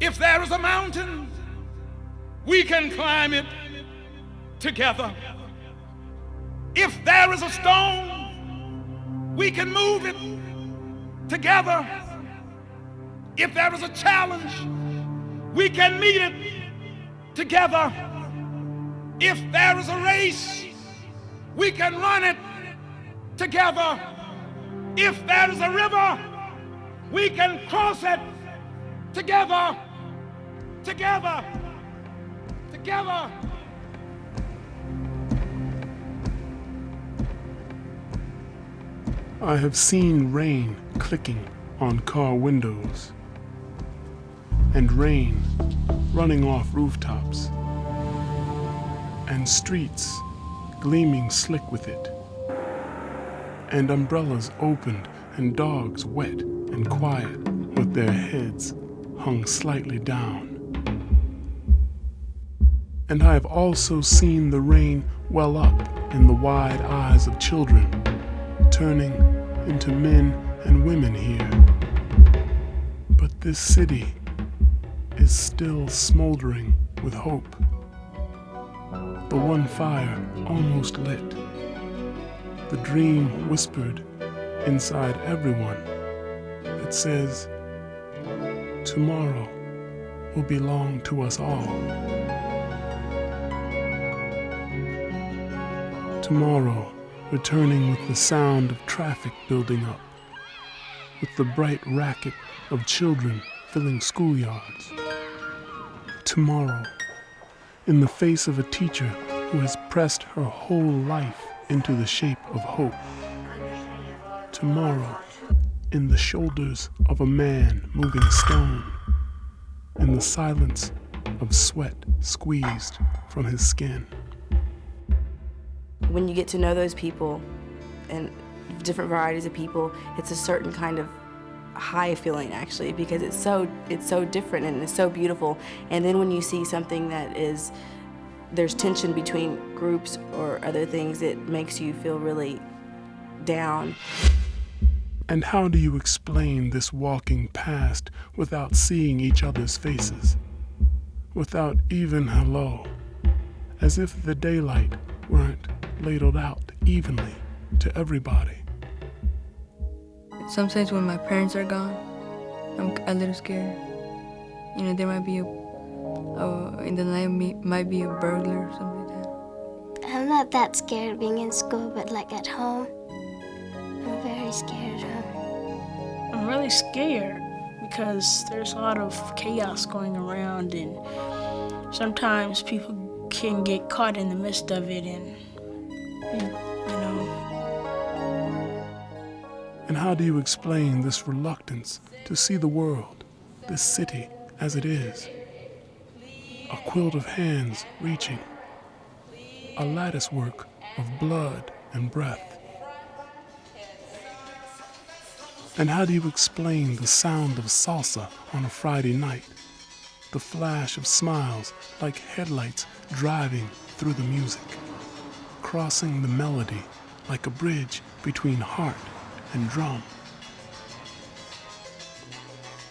If there is a mountain, we can climb it together. If there is a stone, we can move it together. If there is a challenge, we can meet it together. If there is a race, we can run it together. If there is a river, we can cross it together. Together. Together. I have seen rain clicking on car windows and rain running off rooftops and streets gleaming slick with it and umbrellas opened and dogs wet and quiet with their heads hung slightly down. And I have also seen the rain well up in the wide eyes of children, turning into men and women here. But this city is still smoldering with hope. The one fire almost lit. The dream whispered inside everyone that says, tomorrow will belong to us all. Tomorrow, returning with the sound of traffic building up, with the bright racket of children filling schoolyards. Tomorrow, in the face of a teacher who has pressed her whole life into the shape of hope. Tomorrow, in the shoulders of a man moving stone, in the silence of sweat squeezed from his skin. When you get to know those people and different varieties of people, it's a certain kind of high feeling actually, because it's so different and it's so beautiful. And then when you see something that is, there's tension between groups or other things, it makes you feel really down. And how do you explain this walking past without seeing each other's faces? Without even hello, as if the daylight weren't ladled out evenly to everybody. Sometimes when my parents are gone, I'm a little scared. You know, there might be in the night might be a burglar or something like that. I'm not that scared of being in school, but like at home, I'm very scared at home. I'm really scared because there's a lot of chaos going around, and sometimes people can get caught in the midst of it, and you know. And how do you explain this reluctance to see the world, this city as it is? A quilt of hands reaching, a lattice work of blood and breath. And how do you explain the sound of salsa on a Friday night? The flash of smiles like headlights driving through the music, crossing the melody like a bridge between heart and drum.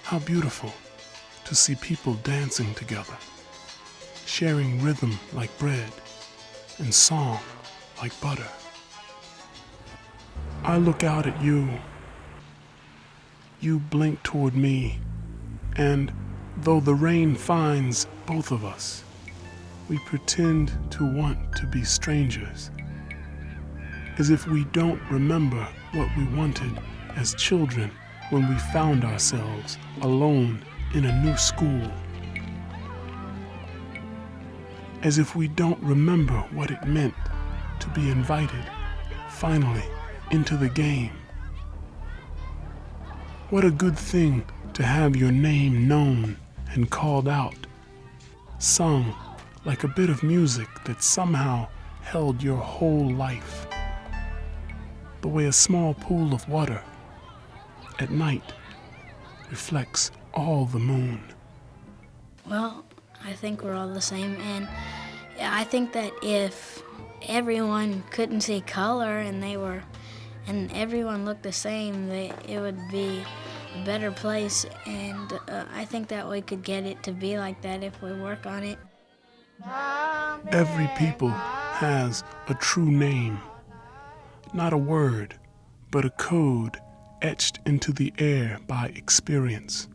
How beautiful to see people dancing together, sharing rhythm like bread and song like butter. I look out at you. You blink toward me, and though the rain finds both of us, we pretend to want to be strangers, as if we don't remember what we wanted as children when we found ourselves alone in a new school, as if we don't remember what it meant to be invited, finally, into the game. What a good thing to have your name known and called out, sung like a bit of music that somehow held your whole life. The way a small pool of water at night reflects all the moon. Well, I think we're all the same, and I think that if everyone couldn't see color and everyone looked the same, it would be a better place, and I think that we could get it to be like that if we work on it. Every people has a true name, not a word, but a code etched into the air by experience,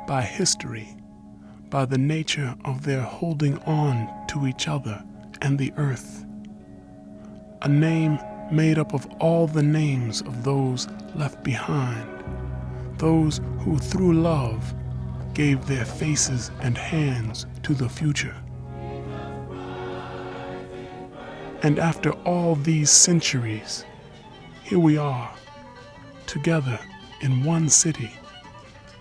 by history, by the nature of their holding on to each other and the earth. A name made up of all the names of those left behind, those who through love gave their faces and hands to the future. And after all these centuries, here we are, together in one city,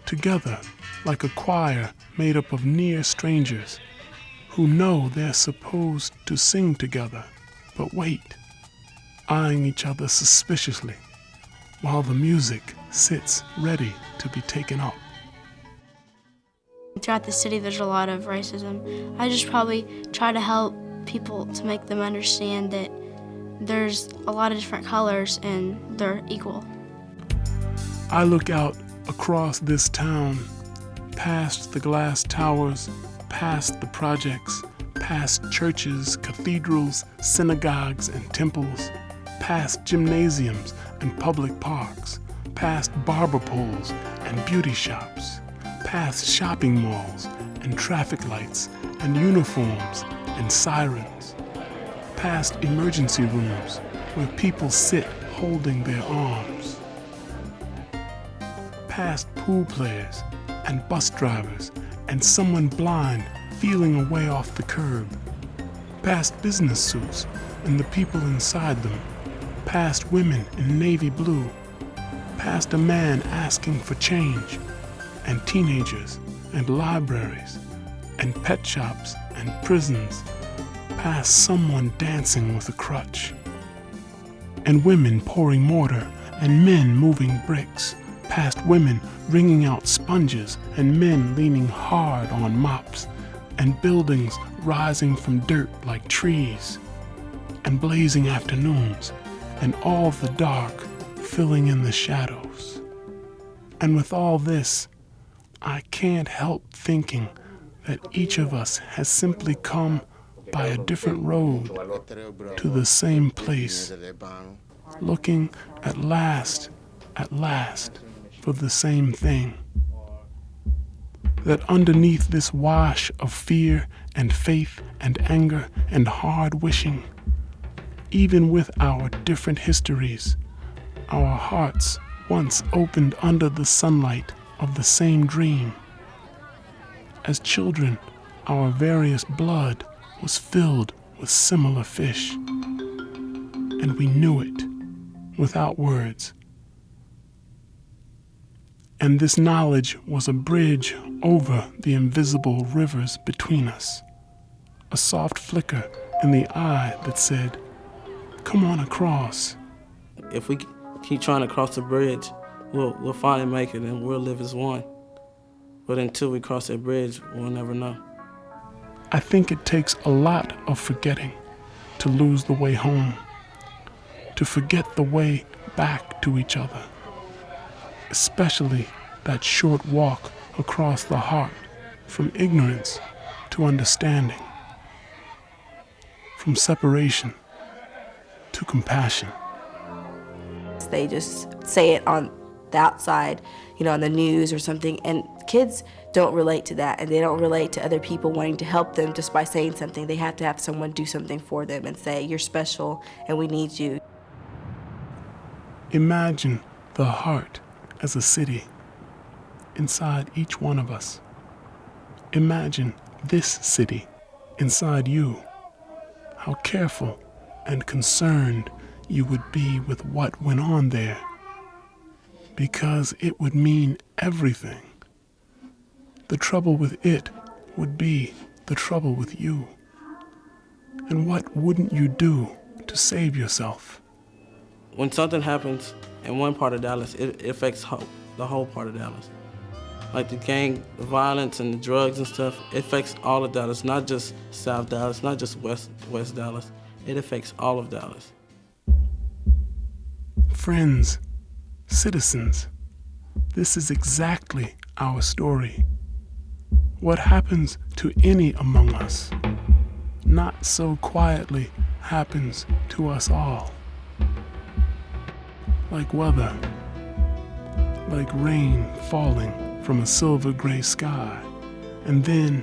together like a choir made up of near strangers who know they're supposed to sing together, but wait, eyeing each other suspiciously while the music sits ready to be taken up. Throughout the city, there's a lot of racism. I just probably try to help people to make them understand that there's a lot of different colors and they're equal. I look out across this town, past the glass towers, past the projects, past churches, cathedrals, synagogues, and temples, past gymnasiums and public parks, past barber poles and beauty shops, past shopping malls and traffic lights and uniforms and sirens, past emergency rooms where people sit holding their arms, past pool players and bus drivers and someone blind feeling a way off the curb, past business suits and the people inside them, past women in navy blue, past a man asking for change, and teenagers and libraries and pet shops and prisons, past someone dancing with a crutch, and women pouring mortar and men moving bricks, past women wringing out sponges and men leaning hard on mops, and buildings rising from dirt like trees, and blazing afternoons, and all the dark filling in the shadows. And with all this, I can't help thinking that each of us has simply come by a different road to the same place, looking at last, for the same thing. That underneath this wash of fear and faith and anger and hard wishing, even with our different histories, our hearts once opened under the sunlight of the same dream. As children, our various blood was filled with similar fish, and we knew it without words. And this knowledge was a bridge over the invisible rivers between us, a soft flicker in the eye that said, "Come on across." If we keep trying to cross the bridge, we'll finally make it and we'll live as one. But until we cross that bridge, we'll never know. I think it takes a lot of forgetting to lose the way home, to forget the way back to each other, especially that short walk across the heart from ignorance to understanding, from separation to compassion. They just say it on the outside, on the news or something, and kids don't relate to that, and they don't relate to other people wanting to help them just by saying something. They have to have someone do something for them and say, "You're special and we need you." Imagine the heart as a city inside each one of us. Imagine this city inside you. How careful and concerned you would be with what went on there, because it would mean everything. The trouble with it would be the trouble with you. And what wouldn't you do to save yourself? When something happens in one part of Dallas, it affects the whole part of Dallas. Like the gang violence and the drugs and stuff, it affects all of Dallas, not just South Dallas, not just West Dallas. It affects all of Dallas. Friends, citizens, This is exactly our story. What happens to any among us, not so quietly, happens to us all. Like weather, like rain falling from a silver gray sky, and then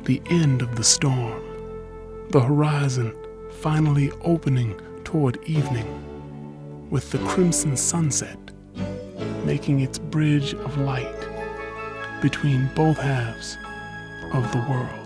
the end of the storm, the horizon finally opening toward evening, with the crimson sunset making its bridge of light between both halves of the world.